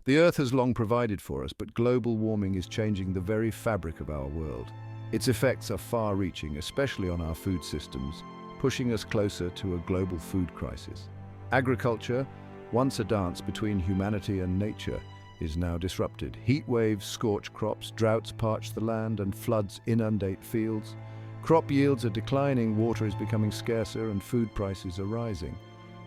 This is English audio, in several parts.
The Earth has long provided for us, but global warming is changing the very fabric of our world. Its effects are far-reaching, especially on our food systems, pushing us closer to a global food crisis. Agriculture, once a dance between humanity and nature, is now disrupted. Heat waves scorch crops, droughts parch the land, and floods inundate fields. Crop yields are declining, water is becoming scarcer, and food prices are rising.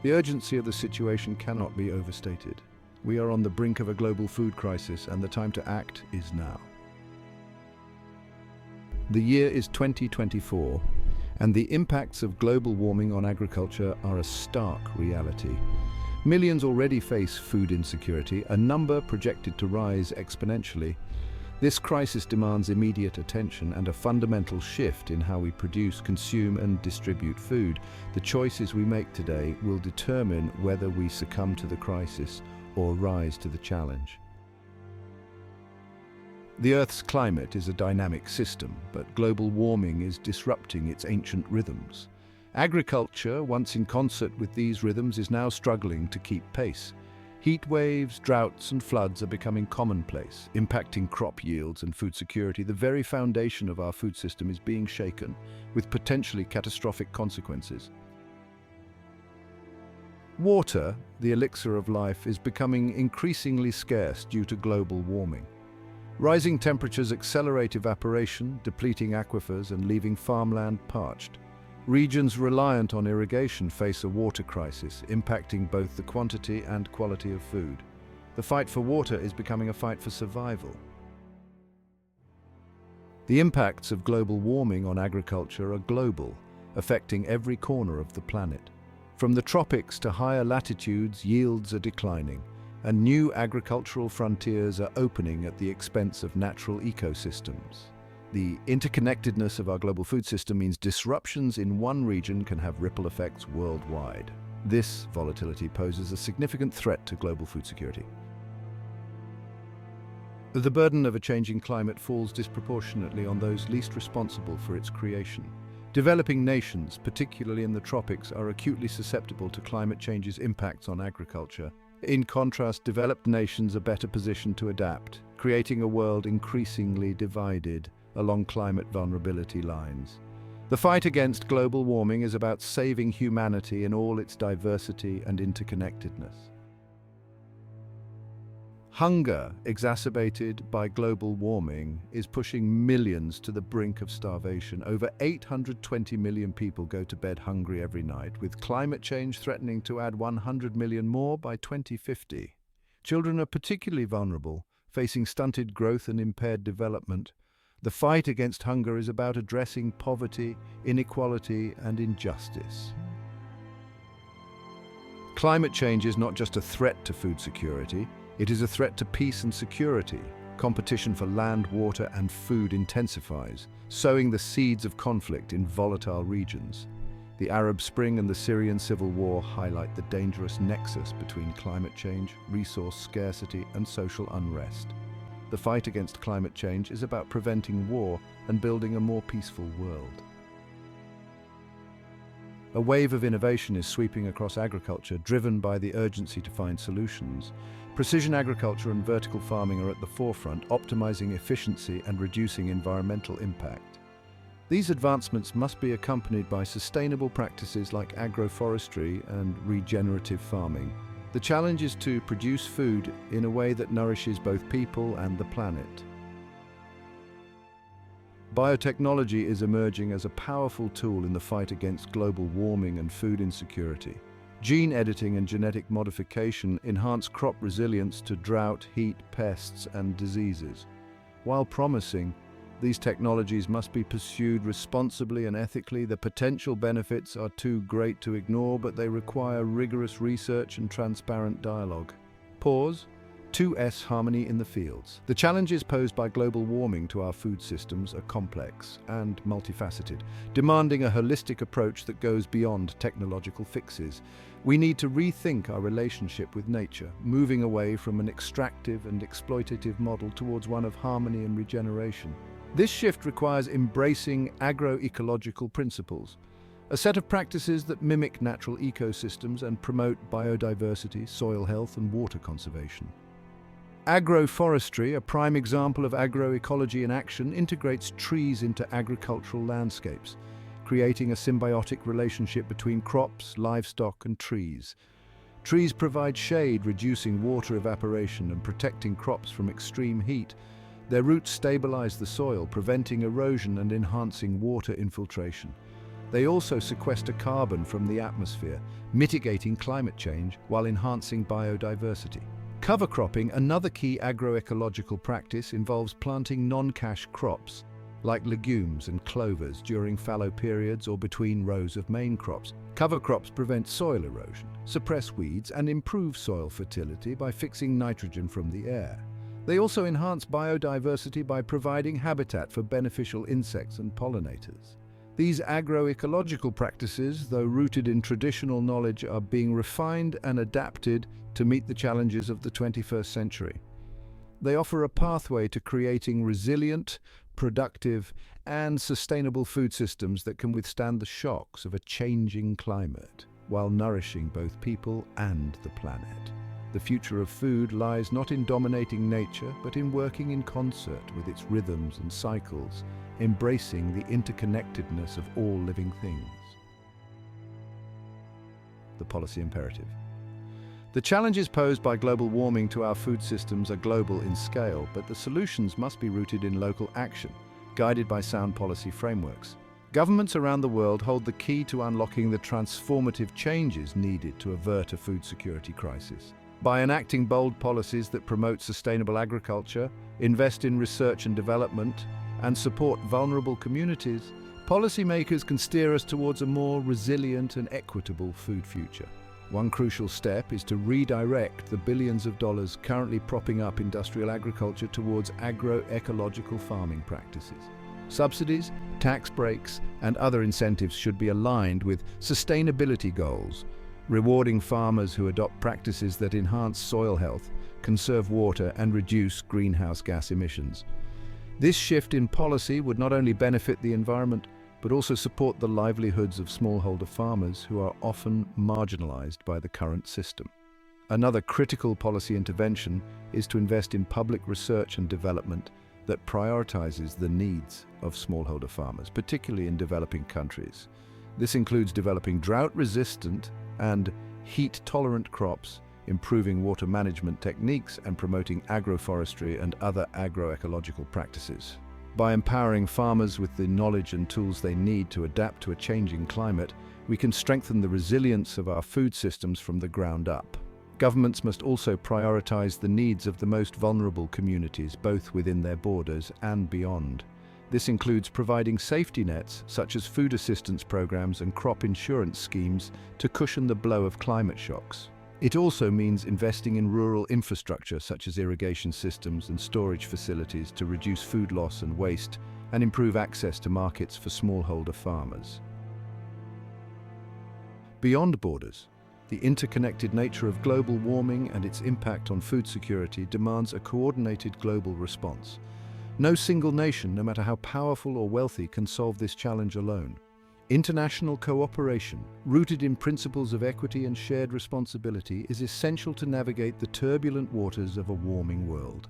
The urgency of the situation cannot be overstated. We are on the brink of a global food crisis, and the time to act is now. The year is 2024, and the impacts of global warming on agriculture are a stark reality. Millions already face food insecurity, a number projected to rise exponentially. This crisis demands immediate attention and a fundamental shift in how we produce, consume, and distribute food. The choices we make today will determine whether we succumb to the crisis or rise to the challenge. The Earth's climate is a dynamic system, but global warming is disrupting its ancient rhythms. Agriculture, once in concert with these rhythms, is now struggling to keep pace. Heat waves, droughts, and floods are becoming commonplace, impacting crop yields and food security. The very foundation of our food system is being shaken, with potentially catastrophic consequences. Water, the elixir of life, is becoming increasingly scarce due to global warming. Rising temperatures accelerate evaporation, depleting aquifers and leaving farmland parched. Regions reliant on irrigation face a water crisis, impacting both the quantity and quality of food. The fight for water is becoming a fight for survival. The impacts of global warming on agriculture are global, affecting every corner of the planet. From the tropics to higher latitudes, yields are declining, and new agricultural frontiers are opening at the expense of natural ecosystems. The interconnectedness of our global food system means disruptions in one region can have ripple effects worldwide. This volatility poses a significant threat to global food security. The burden of a changing climate falls disproportionately on those least responsible for its creation. Developing nations, particularly in the tropics, are acutely susceptible to climate change's impacts on agriculture. In contrast, developed nations are better positioned to adapt, creating a world increasingly divided along climate vulnerability lines. The fight against global warming is about saving humanity in all its diversity and interconnectedness. Hunger, exacerbated by global warming, is pushing millions to the brink of starvation. Over 820 million people go to bed hungry every night, with climate change threatening to add 100 million more by 2050. Children are particularly vulnerable, facing stunted growth and impaired development. The fight against hunger is about addressing poverty, inequality, and injustice. Climate change is not just a threat to food security, it is a threat to peace and security. Competition for land, water, and food intensifies, sowing the seeds of conflict in volatile regions. The Arab Spring and the Syrian civil war highlight the dangerous nexus between climate change, resource scarcity, and social unrest. The fight against climate change is about preventing war and building a more peaceful world. A wave of innovation is sweeping across agriculture, driven by the urgency to find solutions. Precision agriculture and vertical farming are at the forefront, optimizing efficiency and reducing environmental impact. These advancements must be accompanied by sustainable practices like agroforestry and regenerative farming. The challenge is to produce food in a way that nourishes both people and the planet. Biotechnology is emerging as a powerful tool in the fight against global warming and food insecurity. Gene editing and genetic modification enhance crop resilience to drought, heat, pests, and diseases. While promising, these technologies must be pursued responsibly and ethically. The potential benefits are too great to ignore, but they require rigorous research and transparent dialogue. Pause. 2S harmony in the fields. The challenges posed by global warming to our food systems are complex and multifaceted, demanding a holistic approach that goes beyond technological fixes. We need to rethink our relationship with nature, moving away from an extractive and exploitative model towards one of harmony and regeneration. This shift requires embracing agroecological principles, a set of practices that mimic natural ecosystems and promote biodiversity, soil health, and water conservation. Agroforestry, a prime example of agroecology in action, integrates trees into agricultural landscapes, creating a symbiotic relationship between crops, livestock, and trees. Trees provide shade, reducing water evaporation and protecting crops from extreme heat. Their roots stabilize the soil, preventing erosion and enhancing water infiltration. They also sequester carbon from the atmosphere, mitigating climate change while enhancing biodiversity. Cover cropping, another key agroecological practice, involves planting non-cash crops, like legumes and clovers, during fallow periods or between rows of main crops. Cover crops prevent soil erosion, suppress weeds, and improve soil fertility by fixing nitrogen from the air. They also enhance biodiversity by providing habitat for beneficial insects and pollinators. These agroecological practices, though rooted in traditional knowledge, are being refined and adapted to meet the challenges of the 21st century. They offer a pathway to creating resilient, productive, and sustainable food systems that can withstand the shocks of a changing climate, while nourishing both people and the planet. The future of food lies not in dominating nature, but in working in concert with its rhythms and cycles, embracing the interconnectedness of all living things. The policy imperative. The challenges posed by global warming to our food systems are global in scale, but the solutions must be rooted in local action, guided by sound policy frameworks. Governments around the world hold the key to unlocking the transformative changes needed to avert a food security crisis. By enacting bold policies that promote sustainable agriculture, invest in research and development, and support vulnerable communities, policymakers can steer us towards a more resilient and equitable food future. One crucial step is to redirect the billions of dollars currently propping up industrial agriculture towards agroecological farming practices. Subsidies, tax breaks, and other incentives should be aligned with sustainability goals, rewarding farmers who adopt practices that enhance soil health, conserve water, and reduce greenhouse gas emissions. This shift in policy would not only benefit the environment, but also support the livelihoods of smallholder farmers who are often marginalized by the current system. Another critical policy intervention is to invest in public research and development that prioritizes the needs of smallholder farmers, particularly in developing countries. This includes developing drought-resistant and heat-tolerant crops, improving water management techniques, and promoting agroforestry and other agroecological practices. By empowering farmers with the knowledge and tools they need to adapt to a changing climate, we can strengthen the resilience of our food systems from the ground up. Governments must also prioritize the needs of the most vulnerable communities, both within their borders and beyond. This includes providing safety nets, such as food assistance programs and crop insurance schemes, to cushion the blow of climate shocks. It also means investing in rural infrastructure such as irrigation systems and storage facilities to reduce food loss and waste and improve access to markets for smallholder farmers. Beyond borders, the interconnected nature of global warming and its impact on food security demands a coordinated global response. No single nation, no matter how powerful or wealthy, can solve this challenge alone. International cooperation, rooted in principles of equity and shared responsibility, is essential to navigate the turbulent waters of a warming world.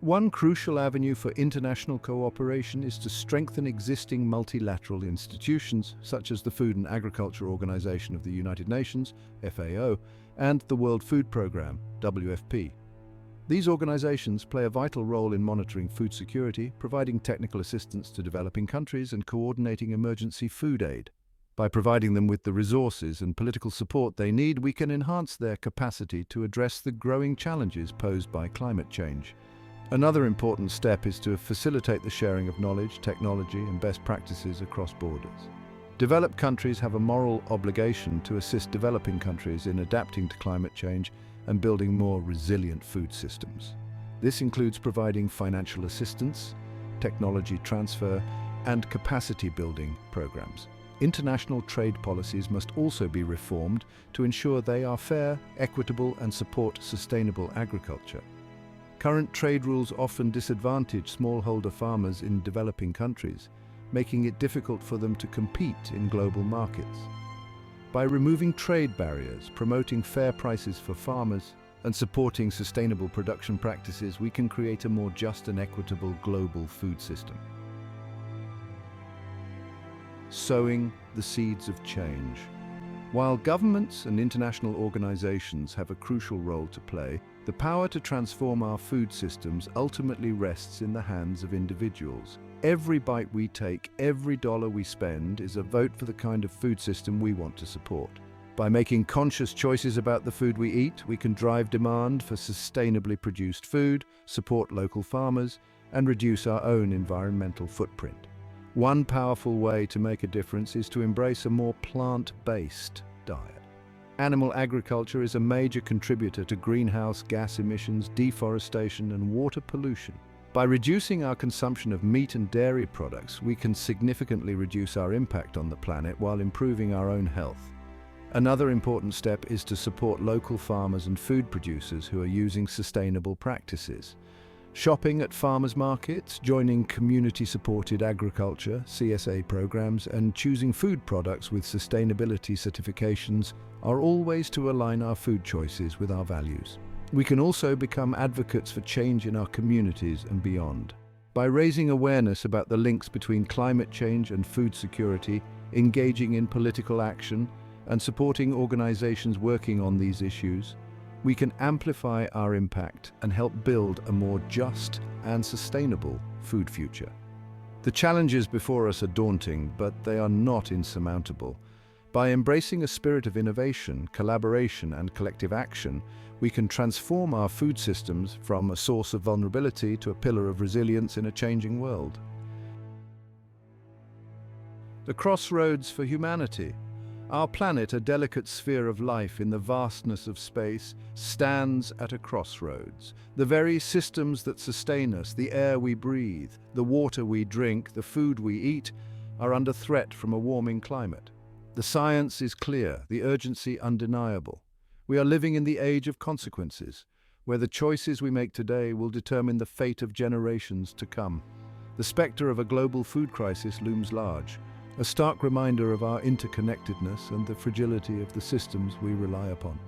One crucial avenue for international cooperation is to strengthen existing multilateral institutions, such as the Food and Agriculture Organization of the United Nations, FAO, and the World Food Programme, WFP. These organizations play a vital role in monitoring food security, providing technical assistance to developing countries, and coordinating emergency food aid. By providing them with the resources and political support they need, we can enhance their capacity to address the growing challenges posed by climate change. Another important step is to facilitate the sharing of knowledge, technology, and best practices across borders. Developed countries have a moral obligation to assist developing countries in adapting to climate change and building more resilient food systems. This includes providing financial assistance, technology transfer, and capacity building programs. International trade policies must also be reformed to ensure they are fair, equitable, and support sustainable agriculture. Current trade rules often disadvantage smallholder farmers in developing countries, making it difficult for them to compete in global markets. By removing trade barriers, promoting fair prices for farmers, and supporting sustainable production practices, we can create a more just and equitable global food system. Sowing the seeds of change. While governments and international organizations have a crucial role to play, the power to transform our food systems ultimately rests in the hands of individuals. Every bite we take, every dollar we spend is a vote for the kind of food system we want to support. By making conscious choices about the food we eat, we can drive demand for sustainably produced food, support local farmers, and reduce our own environmental footprint. One powerful way to make a difference is to embrace a more plant-based diet. Animal agriculture is a major contributor to greenhouse gas emissions, deforestation, and water pollution. By reducing our consumption of meat and dairy products, we can significantly reduce our impact on the planet while improving our own health. Another important step is to support local farmers and food producers who are using sustainable practices. Shopping at farmers markets, joining community-supported agriculture (CSA) programs, and choosing food products with sustainability certifications are all ways to align our food choices with our values. We can also become advocates for change in our communities and beyond. By raising awareness about the links between climate change and food security, engaging in political action, and supporting organizations working on these issues, we can amplify our impact and help build a more just and sustainable food future. The challenges before us are daunting, but they are not insurmountable. By embracing a spirit of innovation, collaboration, and collective action, we can transform our food systems from a source of vulnerability to a pillar of resilience in a changing world. The crossroads for humanity. Our planet, a delicate sphere of life in the vastness of space, stands at a crossroads. The very systems that sustain us, the air we breathe, the water we drink, the food we eat, are under threat from a warming climate. The science is clear, the urgency undeniable. We are living in the age of consequences, where the choices we make today will determine the fate of generations to come. The spectre of a global food crisis looms large, a stark reminder of our interconnectedness and the fragility of the systems we rely upon.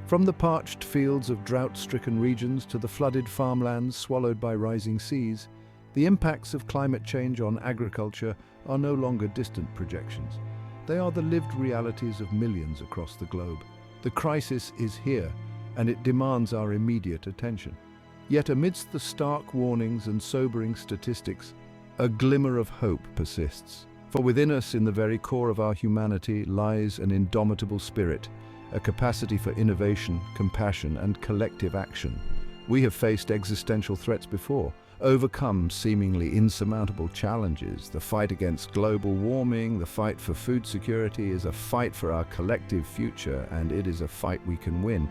From the parched fields of drought-stricken regions to the flooded farmlands swallowed by rising seas, the impacts of climate change on agriculture are no longer distant projections. They are the lived realities of millions across the globe. The crisis is here, and it demands our immediate attention. Yet amidst the stark warnings and sobering statistics, a glimmer of hope persists. For within us, in the very core of our humanity, lies an indomitable spirit, a capacity for innovation, compassion, and collective action. We have faced existential threats before, overcome seemingly insurmountable challenges. The fight against global warming, the fight for food security is a fight for our collective future, and it is a fight we can win.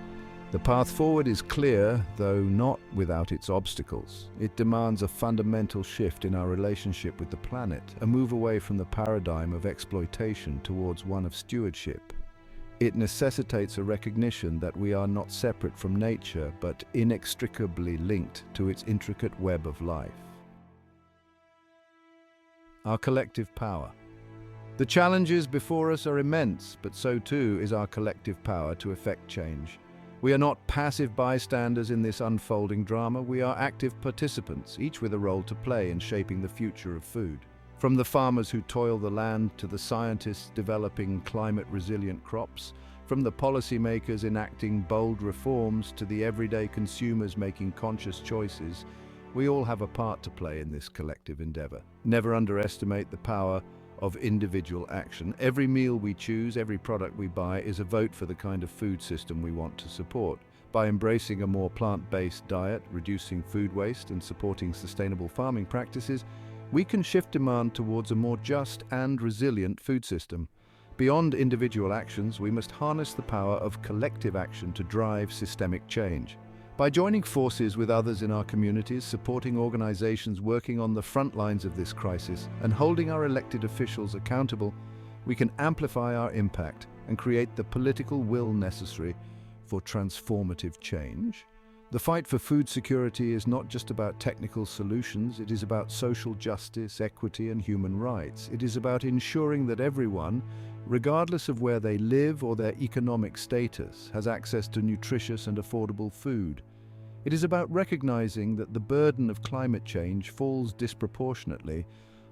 The path forward is clear, though not without its obstacles. It demands a fundamental shift in our relationship with the planet, a move away from the paradigm of exploitation towards one of stewardship. It necessitates a recognition that we are not separate from nature, but inextricably linked to its intricate web of life. Our collective power. The challenges before us are immense, but so too is our collective power to effect change. We are not passive bystanders in this unfolding drama, we are active participants, each with a role to play in shaping the future of food. From the farmers who toil the land to the scientists developing climate-resilient crops, from the policymakers enacting bold reforms to the everyday consumers making conscious choices, we all have a part to play in this collective endeavor. Never underestimate the power of individual action. Every meal we choose, every product we buy is a vote for the kind of food system we want to support. By embracing a more plant-based diet, reducing food waste, and supporting sustainable farming practices, we can shift demand towards a more just and resilient food system. Beyond individual actions, we must harness the power of collective action to drive systemic change. By joining forces with others in our communities, supporting organizations working on the front lines of this crisis, and holding our elected officials accountable, we can amplify our impact and create the political will necessary for transformative change. The fight for food security is not just about technical solutions, it is about social justice, equity, and human rights. It is about ensuring that everyone, regardless of where they live or their economic status, has access to nutritious and affordable food. It is about recognizing that the burden of climate change falls disproportionately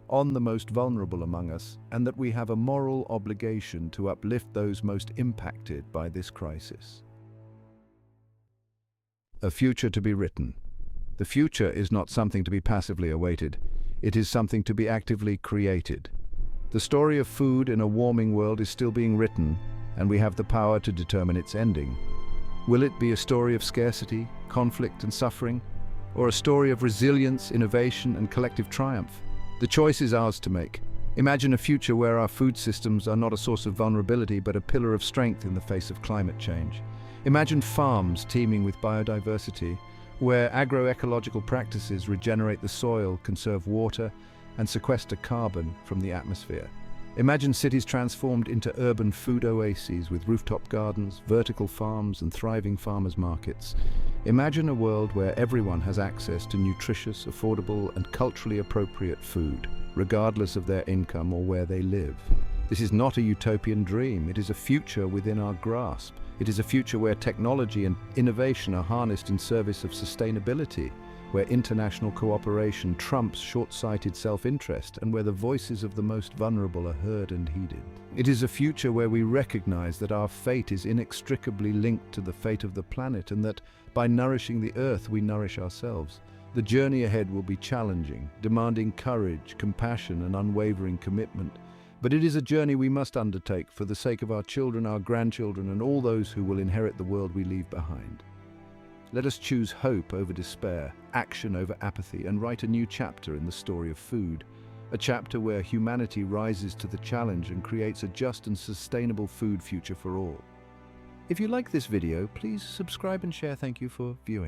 on the most vulnerable among us, and that we have a moral obligation to uplift those most impacted by this crisis. A future to be written. The future is not something to be passively awaited. It is something to be actively created. The story of food in a warming world is still being written, and we have the power to determine its ending. Will it be a story of scarcity, conflict, and suffering, or a story of resilience, innovation, and collective triumph? The choice is ours to make. Imagine a future where our food systems are not a source of vulnerability, but a pillar of strength in the face of climate change. Imagine farms teeming with biodiversity, where agroecological practices regenerate the soil, conserve water, and sequester carbon from the atmosphere. Imagine cities transformed into urban food oases with rooftop gardens, vertical farms, and thriving farmers' markets. Imagine a world where everyone has access to nutritious, affordable, and culturally appropriate food, regardless of their income or where they live. This is not a utopian dream. It is a future within our grasp. It is a future where technology and innovation are harnessed in service of sustainability, where international cooperation trumps short-sighted self-interest, and where the voices of the most vulnerable are heard and heeded. It is a future where we recognize that our fate is inextricably linked to the fate of the planet, and that by nourishing the earth we nourish ourselves. The journey ahead will be challenging, demanding courage, compassion, and unwavering commitment. But it is a journey we must undertake for the sake of our children, our grandchildren, and all those who will inherit the world we leave behind. Let us choose hope over despair, action over apathy, and write a new chapter in the story of food. A chapter where humanity rises to the challenge and creates a just and sustainable food future for all. If you like this video, please subscribe and share. Thank you for viewing.